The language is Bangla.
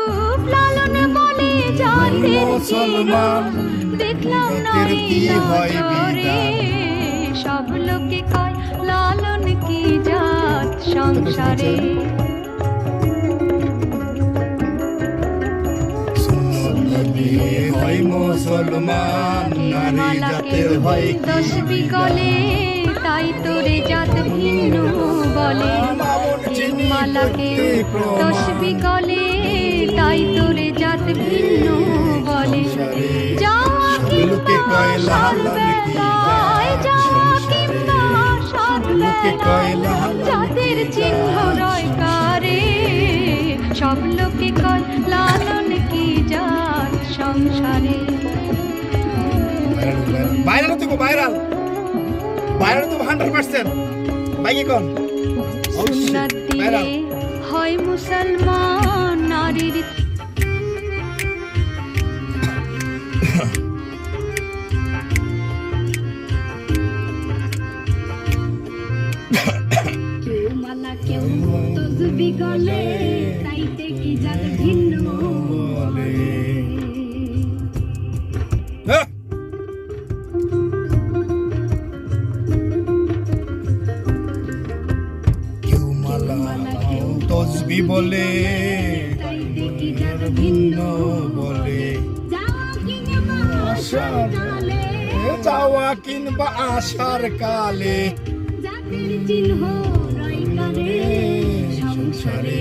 রূপ লালন বলে জাতের মুসলমান দেখলাম জাতের কি হয় নরে সব লোকে কয় লালন কি জাত সংসারে হয় মুসলমান নারী জাতের হয় কি তসবি গলে তাই তোরে জাত ভিন্ন বলে মালাকে তসবি গলে তাই তোরে জাত ভিন্ন বলে যাওয়া কিংবা সাত বেলায় যাওয়া কিংবা সাত বেলায় জাতের চিহ্ন রয় কারে সব লোকে কয় লালন কি জাত সংসারে ভাইরাল তো ভাইরাল তো 100% ভাই কি কোন সুন্নাত দিলে হয় মুসলমান নারীর কেউ মালা কেউ তসবি গলে তাইতে কি জাত ভিন্ন বলে কেউ মালা তসবি বলে তাইতে কি জাত ভিন্ন বলে যাওয়া কিংবা আসার কালে জাতির চিহ্ন রয় কারে সংসারে